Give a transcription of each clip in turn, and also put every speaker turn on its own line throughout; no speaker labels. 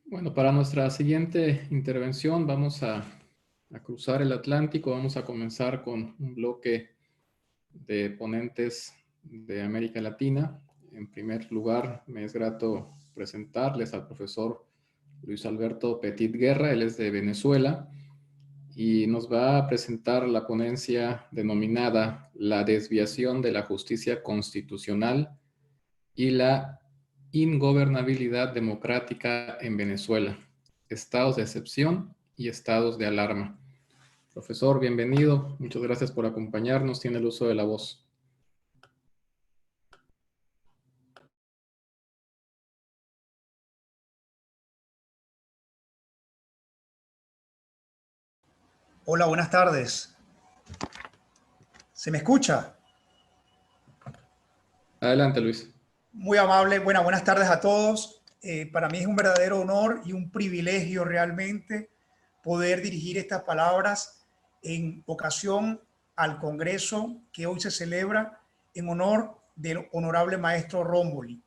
Bueno, para nuestra siguiente intervención vamos a cruzar el Atlántico. Vamos a comenzar con un bloque de ponentes de América Latina. En primer lugar, me es grato presentarles al profesor Luis Alberto Petit Guerra. Él es de Venezuela y nos va a presentar la ponencia denominada La desviación de la justicia constitucional y la ingobernabilidad democrática en Venezuela, estados de excepción y estados de alarma. Profesor, bienvenido. Muchas gracias por acompañarnos. Tiene el uso de la voz.
Hola, buenas tardes. ¿Se me escucha?
Adelante, Luis.
Muy amable. Buenas tardes a todos. Para mí es un verdadero honor y un privilegio realmente poder dirigir estas palabras en ocasión al Congreso que hoy se celebra en honor del honorable maestro Rómboli.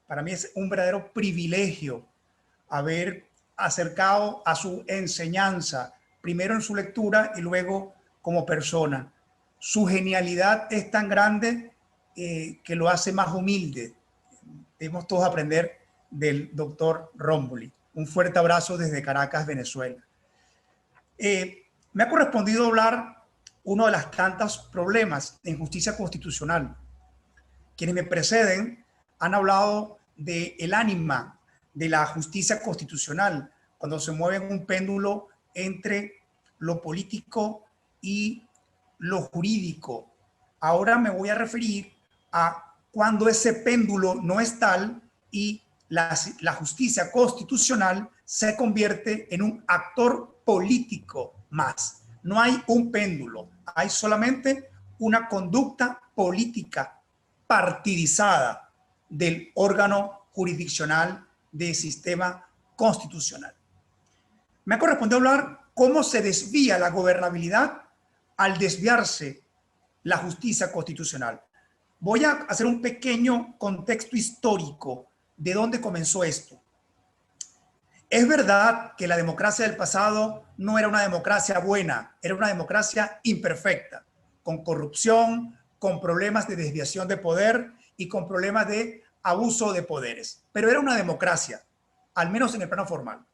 Para mí es un verdadero privilegio haber acercado a su enseñanza, primero en su lectura y luego como persona. Su genialidad es tan grande que lo hace más humilde. Debemos todos aprender del doctor Rómboli. Un fuerte abrazo desde Caracas, Venezuela. Me ha correspondido hablar uno de los tantos problemas en justicia constitucional. Quienes me preceden han hablado del ánima de la justicia constitucional, cuando se mueve un péndulo entre lo político y lo jurídico. Ahora me voy a referir a cuando ese péndulo no es tal y la justicia constitucional se convierte en un actor político más. No hay un péndulo, hay solamente una conducta política partidizada del órgano jurisdiccional del sistema constitucional. Me ha correspondido hablar cómo se desvía la gobernabilidad al desviarse la justicia constitucional. Voy a hacer un pequeño contexto histórico de dónde comenzó esto. Es verdad que la democracia del pasado no era una democracia buena, era una democracia imperfecta, con corrupción, con problemas de desviación de poder y con problemas de abuso de poderes. Pero era una democracia, al menos en el plano formal.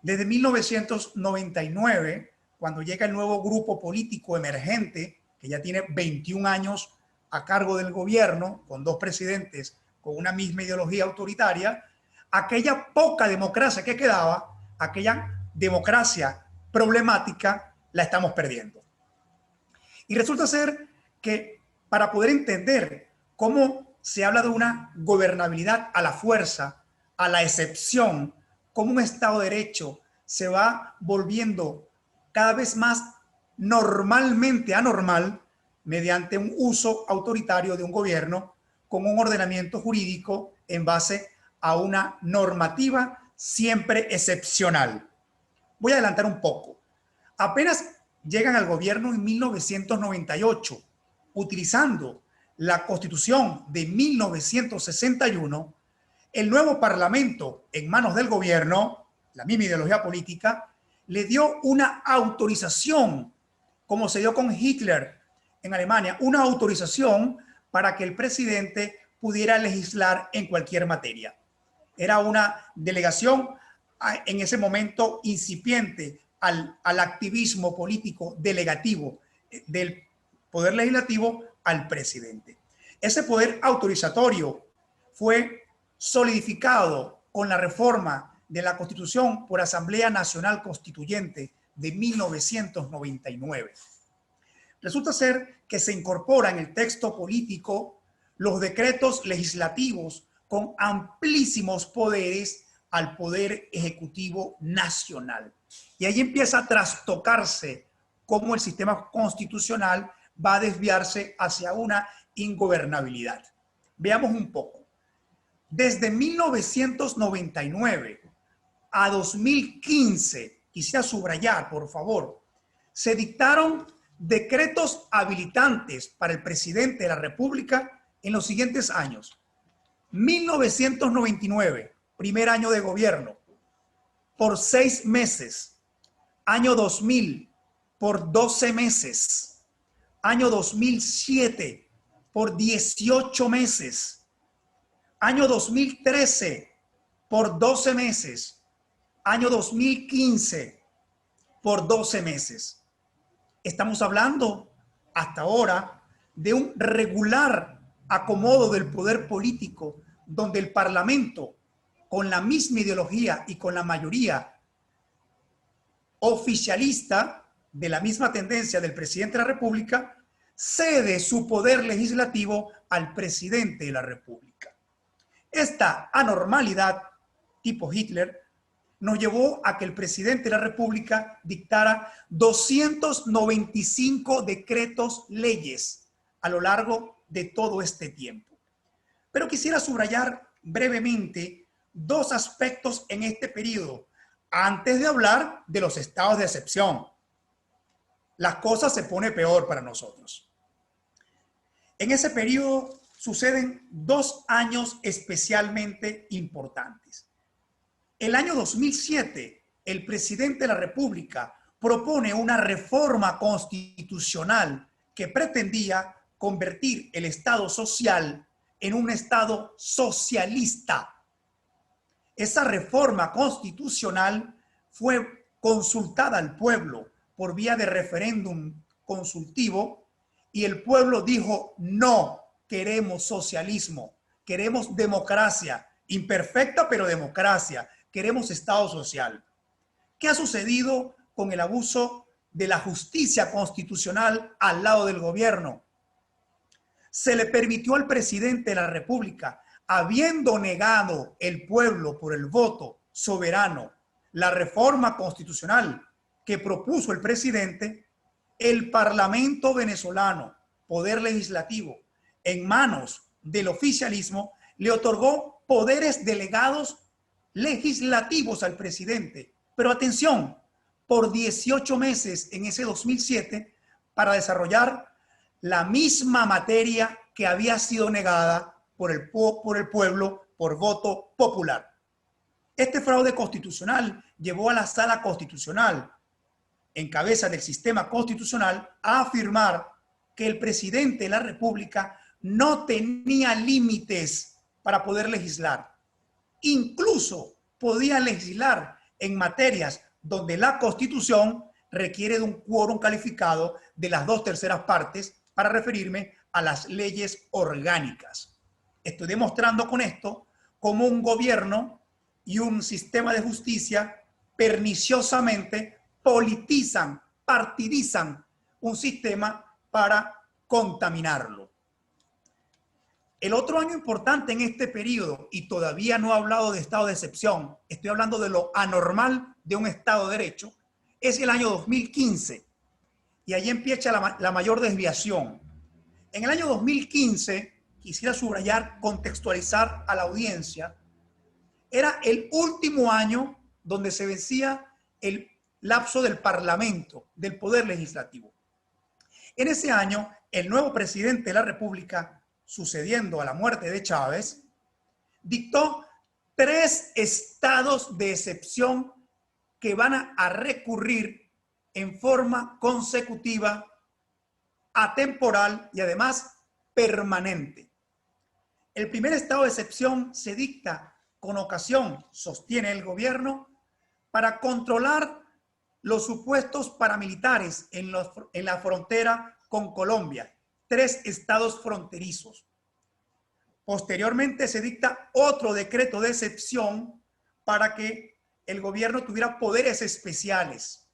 Desde 1999, cuando llega el nuevo grupo político emergente, que ya tiene 21 años a cargo del gobierno, con dos presidentes con una misma ideología autoritaria, aquella poca democracia que quedaba, aquella democracia problemática, la estamos perdiendo. Y resulta ser que para poder entender cómo se habla de una gobernabilidad a la fuerza, a la excepción, cómo un Estado de Derecho se va volviendo cada vez más normalmente anormal mediante un uso autoritario de un gobierno con un ordenamiento jurídico en base a una normativa siempre excepcional. Voy a adelantar un poco. Apenas llegan al gobierno en 1998, utilizando la Constitución de 1961, el nuevo Parlamento en manos del gobierno, la misma ideología política, le dio una autorización, como se dio con Hitler en Alemania, una autorización para que el presidente pudiera legislar en cualquier materia. Era una delegación en ese momento incipiente al activismo político delegativo del poder legislativo al presidente. Ese poder autorizatorio fue solidificado con la reforma de la Constitución por Asamblea Nacional Constituyente de 1999. Resulta ser que se incorpora en el texto político los decretos legislativos con amplísimos poderes al Poder Ejecutivo Nacional. Y ahí empieza a trastocarse cómo el sistema constitucional va a desviarse hacia una ingobernabilidad. Veamos un poco. Desde 1999 a 2015, quisiera subrayar, por favor, se dictaron decretos habilitantes para el presidente de la República en los siguientes años. 1999, primer año de gobierno. por 6 meses. Año 2000 por 12 meses. Año 2007 por 18 meses. Año 2013 por 12 meses. Año 2015 por 12 meses. Estamos hablando hasta ahora de un regular acomodo del poder político donde el Parlamento, con la misma ideología y con la mayoría oficialista de la misma tendencia del presidente de la República, cede su poder legislativo al presidente de la República. Esta anormalidad tipo Hitler nos llevó a que el presidente de la República dictara 295 decretos leyes a lo largo de todo este tiempo. Pero quisiera subrayar brevemente 2 aspectos en este periodo, antes de hablar de los estados de excepción. Las cosas se pone peor para nosotros. En ese periodo suceden 2 años especialmente importantes. El año 2007, el presidente de la República propone una reforma constitucional que pretendía convertir el Estado social en un Estado socialista. Esa reforma constitucional fue consultada al pueblo por vía de referéndum consultivo y el pueblo dijo: no queremos socialismo, queremos democracia, imperfecta pero democracia, queremos Estado social. ¿Qué ha sucedido con el abuso de la justicia constitucional al lado del gobierno? Se le permitió al presidente de la República, habiendo negado el pueblo por el voto soberano la reforma constitucional que propuso el presidente, el Parlamento venezolano, poder legislativo, en manos del oficialismo, le otorgó poderes delegados legislativos al presidente. Pero atención, por 18 meses en ese 2007 para desarrollar la misma materia que había sido negada por el pueblo por voto popular. Este fraude constitucional llevó a la Sala Constitucional, en cabeza del sistema constitucional, a afirmar que el presidente de la República no tenía límites para poder legislar. Incluso podía legislar en materias donde la Constitución requiere de un quórum calificado de las 2/3 partes para referirme a las leyes orgánicas. Estoy demostrando con esto cómo un gobierno y un sistema de justicia perniciosamente politizan, partidizan un sistema para contaminarlo. El otro año importante en este periodo, y todavía no he hablado de estado de excepción, estoy hablando de lo anormal de un Estado de Derecho, es el año 2015. Y ahí empieza la mayor desviación. En el año 2015, quisiera subrayar, contextualizar a la audiencia, era el último año donde se vencía el lapso del Parlamento, del Poder Legislativo. En ese año, el nuevo presidente de la República, sucediendo a la muerte de Chávez, dictó 3 estados de excepción que van a recurrir en forma consecutiva, atemporal y además permanente. El primer estado de excepción se dicta con ocasión, sostiene el gobierno, para controlar los supuestos paramilitares en la frontera con Colombia, 3 estados fronterizos. Posteriormente se dicta otro decreto de excepción para que el gobierno tuviera poderes especiales.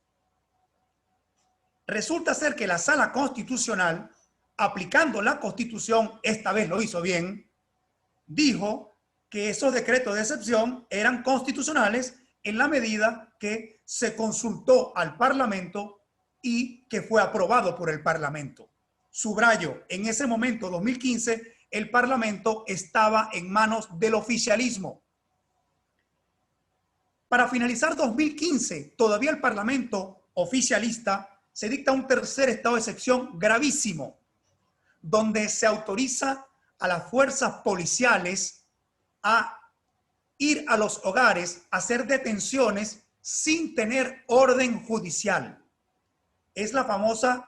Resulta ser que la Sala Constitucional, aplicando la Constitución, esta vez lo hizo bien, dijo que esos decretos de excepción eran constitucionales en la medida que se consultó al Parlamento y que fue aprobado por el Parlamento. Subrayo, en ese momento, 2015, el Parlamento estaba en manos del oficialismo. Para finalizar 2015, todavía el Parlamento oficialista se dicta un tercer estado de excepción gravísimo, donde se autoriza a las fuerzas policiales a ir a los hogares, a hacer detenciones sin tener orden judicial. Es la famosa,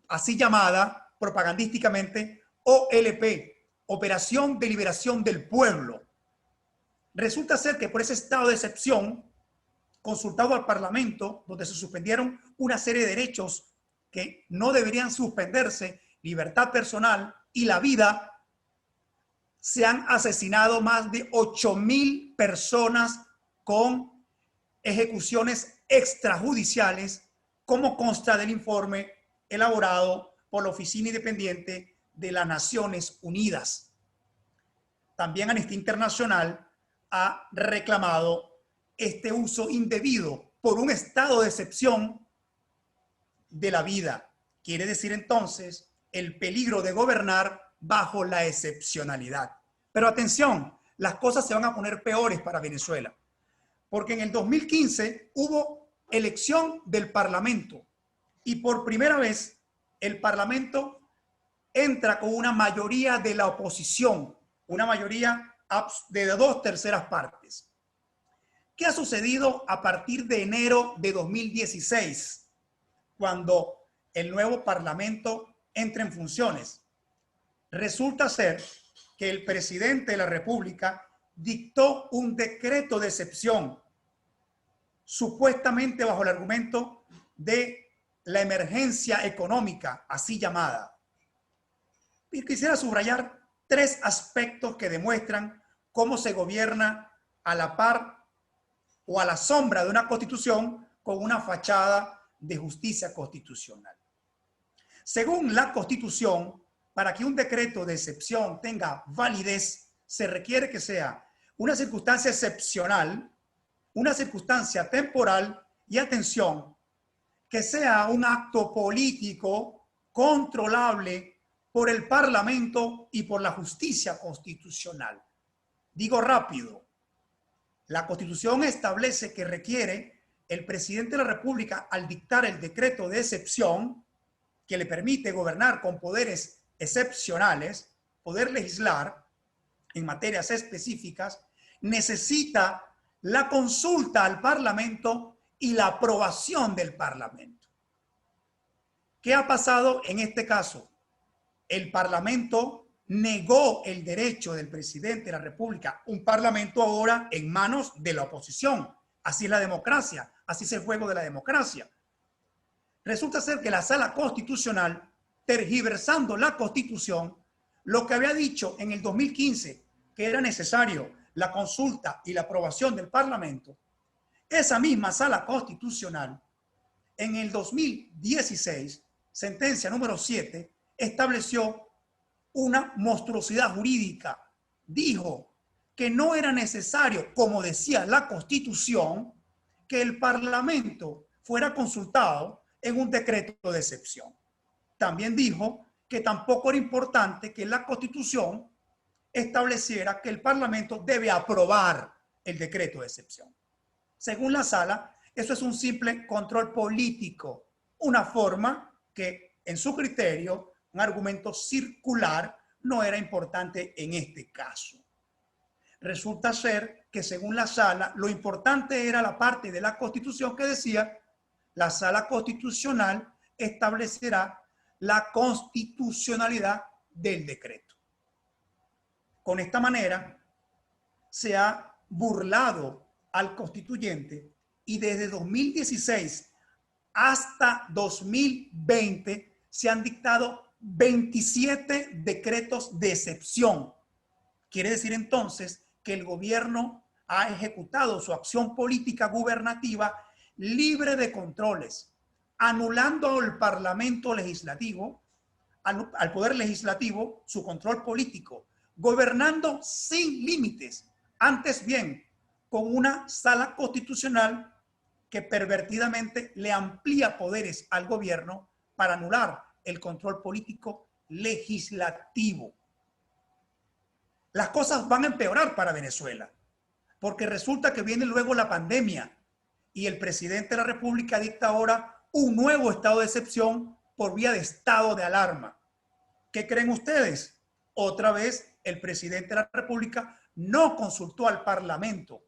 así llamada propagandísticamente, OLP, Operación de Liberación del Pueblo. Resulta ser que por ese estado de excepción, consultado al Parlamento, donde se suspendieron una serie de derechos que no deberían suspenderse, libertad personal y la vida, se han asesinado más de 8.000 personas con ejecuciones extrajudiciales, como consta del informe elaborado por la Oficina Independiente de las Naciones Unidas. También Amnistía Internacional ha reclamado este uso indebido por un estado de excepción de la vida. Quiere decir entonces el peligro de gobernar bajo la excepcionalidad. Pero atención, las cosas se van a poner peores para Venezuela, porque en el 2015 hubo elección del Parlamento y por primera vez el Parlamento entra con una mayoría de la oposición, una mayoría de 2/3 partes. ¿Qué ha sucedido a partir de enero de 2016, cuando el nuevo Parlamento entra en funciones? Resulta ser que el presidente de la República dictó un decreto de excepción, supuestamente bajo el argumento de la emergencia económica, así llamada. Y quisiera subrayar 3 aspectos que demuestran cómo se gobierna a la par o a la sombra de una constitución con una fachada de justicia constitucional. Según la Constitución, para que un decreto de excepción tenga validez, se requiere que sea una circunstancia excepcional, una circunstancia temporal y, atención, que sea un acto político controlable por el Parlamento y por la justicia constitucional. Digo rápido, la Constitución establece que requiere el presidente de la República, al dictar el decreto de excepción que le permite gobernar con poderes excepcionales, poder legislar en materias específicas, necesita la consulta al Parlamento y la aprobación del Parlamento. ¿Qué ha pasado en este caso? El Parlamento negó el derecho del presidente de la República, un Parlamento ahora en manos de la oposición. Así es la democracia, así es el juego de la democracia. Resulta ser que la Sala Constitucional, tergiversando la Constitución, lo que había dicho en el 2015 que era necesario la consulta y la aprobación del Parlamento, esa misma Sala Constitucional en el 2016, sentencia número 7, estableció una monstruosidad jurídica. Dijo que no era necesario, como decía la Constitución, que el Parlamento fuera consultado en un decreto de excepción. También dijo que tampoco era importante que la Constitución estableciera que el Parlamento debe aprobar el decreto de excepción. Según la Sala, eso es un simple control político, una forma que, en su criterio, un argumento circular, no era importante en este caso. Resulta ser que, según la Sala, lo importante era la parte de la Constitución que decía: la Sala Constitucional establecerá la constitucionalidad del decreto. Con esta manera se ha burlado al constituyente y desde 2016 hasta 2020 se han dictado 27 decretos de excepción. Quiere decir entonces que el gobierno ha ejecutado su acción política gubernativa libre de controles, anulando al Parlamento legislativo, al Poder Legislativo, su control político, gobernando sin límites, antes bien, con una Sala Constitucional que pervertidamente le amplía poderes al gobierno para anular el control político legislativo. Las cosas van a empeorar para Venezuela, porque resulta que viene luego la pandemia y el presidente de la República dicta ahora un nuevo estado de excepción por vía de estado de alarma. ¿Qué creen ustedes? Otra vez el presidente de la República no consultó al Parlamento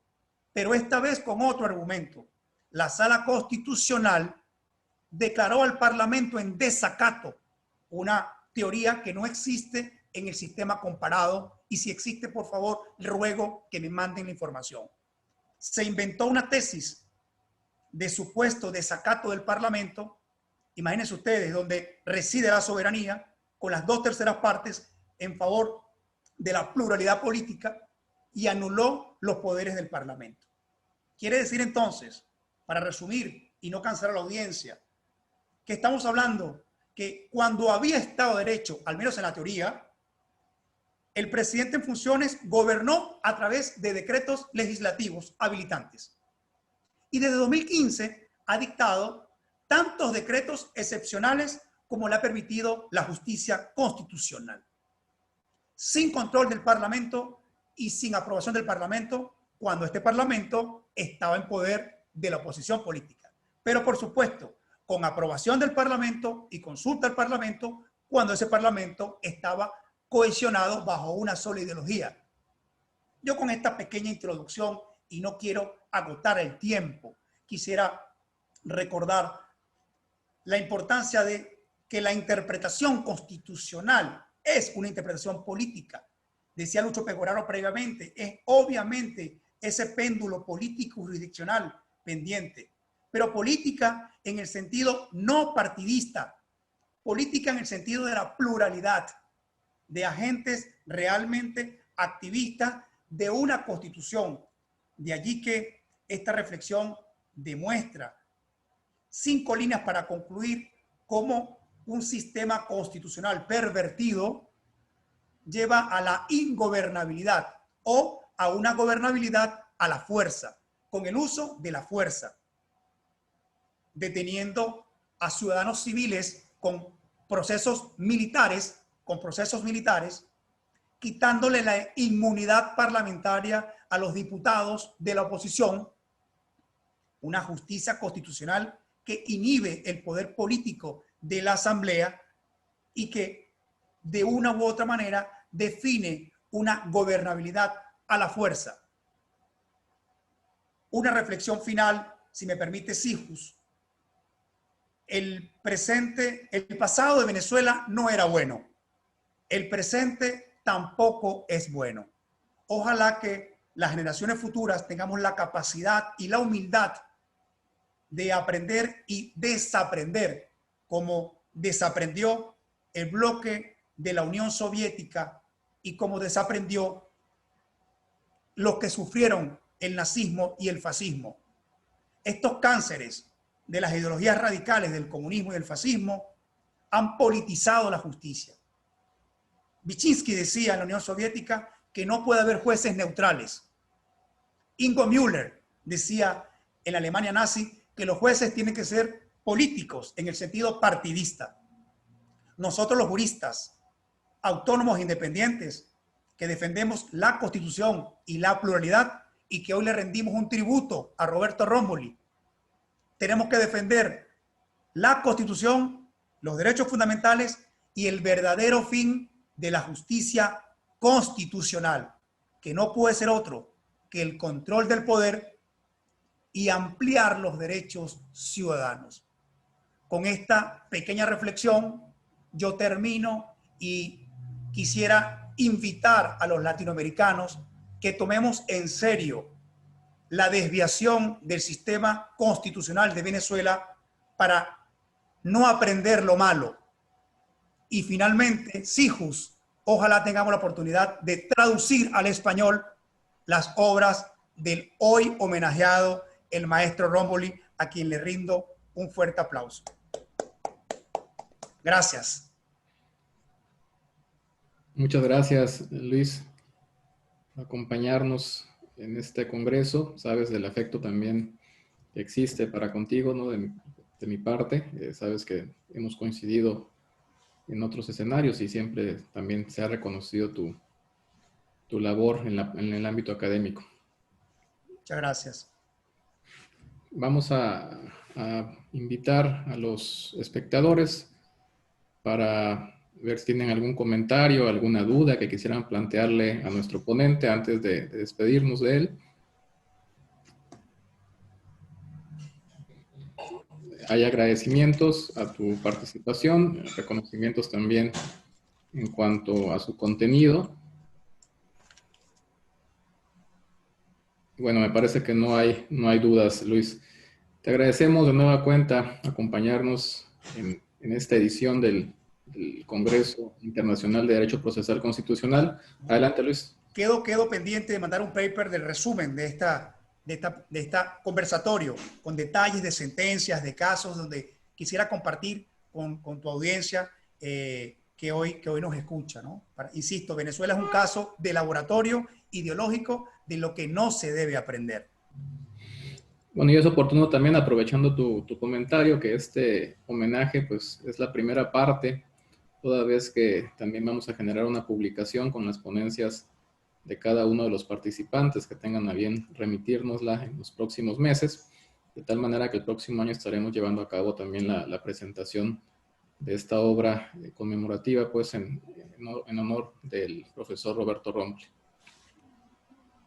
pero esta vez con otro argumento. La Sala Constitucional declaró al Parlamento en desacato, una teoría que no existe en el sistema comparado, y si existe, por favor, ruego que me manden la información. Se inventó una tesis de supuesto desacato del Parlamento, imagínense ustedes, donde reside la soberanía, con las 2/3 partes en favor de la pluralidad política, y anuló los poderes del Parlamento. Quiere decir entonces, para resumir y no cansar a la audiencia, que estamos hablando que cuando había Estado de Derecho, al menos en la teoría, el presidente en funciones gobernó a través de decretos legislativos habilitantes. Y desde 2015 ha dictado tantos decretos excepcionales como le ha permitido la justicia constitucional. Sin control del Parlamento y sin aprobación del Parlamento, cuando este Parlamento estaba en poder de la oposición política. Pero por supuesto, con aprobación del Parlamento y consulta al Parlamento, cuando ese Parlamento estaba cohesionado bajo una sola ideología. Yo con esta pequeña introducción, y no quiero agotar el tiempo, quisiera recordar la importancia de que la interpretación constitucional es una interpretación política. Decía Lucho Pegoraro previamente, es obviamente ese péndulo político jurisdiccional pendiente, pero política en el sentido no partidista, política en el sentido de la pluralidad de agentes realmente activistas de una constitución. De allí que esta reflexión demuestra 5 líneas para concluir cómo un sistema constitucional pervertido lleva a la ingobernabilidad o a una gobernabilidad a la fuerza, con el uso de la fuerza, deteniendo a ciudadanos civiles con procesos militares, quitándole la inmunidad parlamentaria a los diputados de la oposición, una justicia constitucional que inhibe el poder político de la Asamblea y que de una u otra manera define una gobernabilidad a la fuerza. Una reflexión final, si me permite, Sijus. El pasado de Venezuela no era bueno. El presente tampoco es bueno. Ojalá que las generaciones futuras tengamos la capacidad y la humildad de aprender y desaprender, como desaprendió el bloque de la Unión Soviética y como desaprendió los que sufrieron el nazismo y el fascismo. Estos cánceres de las ideologías radicales del comunismo y del fascismo han politizado la justicia. Wyszynski decía en la Unión Soviética que no puede haber jueces neutrales. Ingo Müller decía en la Alemania nazi que los jueces tienen que ser políticos en el sentido partidista. Nosotros los juristas, autónomos e independientes, que defendemos la Constitución y la pluralidad y que hoy le rendimos un tributo a Roberto Rómboli, tenemos que defender la Constitución, los derechos fundamentales y el verdadero fin de la justicia constitucional, que no puede ser otro que el control del poder y ampliar los derechos ciudadanos. Con esta pequeña reflexión yo termino y quisiera invitar a los latinoamericanos que tomemos en serio la desviación del sistema constitucional de Venezuela para no aprender lo malo. Y finalmente, Sijus, ojalá tengamos la oportunidad de traducir al español las obras del hoy homenajeado el maestro Rómboli, a quien le rindo un fuerte aplauso. Gracias.
Muchas gracias, Luis, por acompañarnos en este congreso. Sabes del afecto también que existe para contigo, ¿no? De mi parte. Sabes que hemos coincidido en otros escenarios y siempre también se ha reconocido tu labor en el ámbito académico.
Muchas gracias.
Vamos a invitar a los espectadores para ver si tienen algún comentario, alguna duda que quisieran plantearle a nuestro ponente antes de despedirnos de él. hay agradecimientos a tu participación, reconocimientos también en cuanto a su contenido. Bueno, me parece que no hay dudas, Luis. Te agradecemos de nueva cuenta acompañarnos en esta edición del Congreso Internacional de Derecho Procesal Constitucional. Adelante, Luis.
Quedo pendiente de mandar un paper del resumen de esta conversatorio, con detalles de sentencias, de casos, donde quisiera compartir con tu audiencia que hoy nos escucha, ¿no? Insisto, Venezuela es un caso de laboratorio ideológico de lo que no se debe aprender.
Bueno, y es oportuno también, aprovechando tu comentario, que este homenaje pues es la primera parte, toda vez que también vamos a generar una publicación con las ponencias de cada uno de los participantes que tengan a bien remitirnosla en los próximos meses, de tal manera que el próximo año estaremos llevando a cabo también la presentación de esta obra conmemorativa, pues en honor del profesor Roberto Rómulo.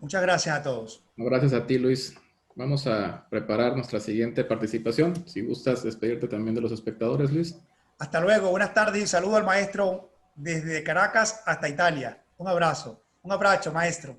Muchas gracias a todos.
Gracias a ti, Luis. Vamos a preparar nuestra siguiente participación. Si gustas despedirte también de los espectadores, Luis.
Hasta luego, buenas tardes y saludo al maestro desde Caracas hasta Italia. Un abrazo, maestro.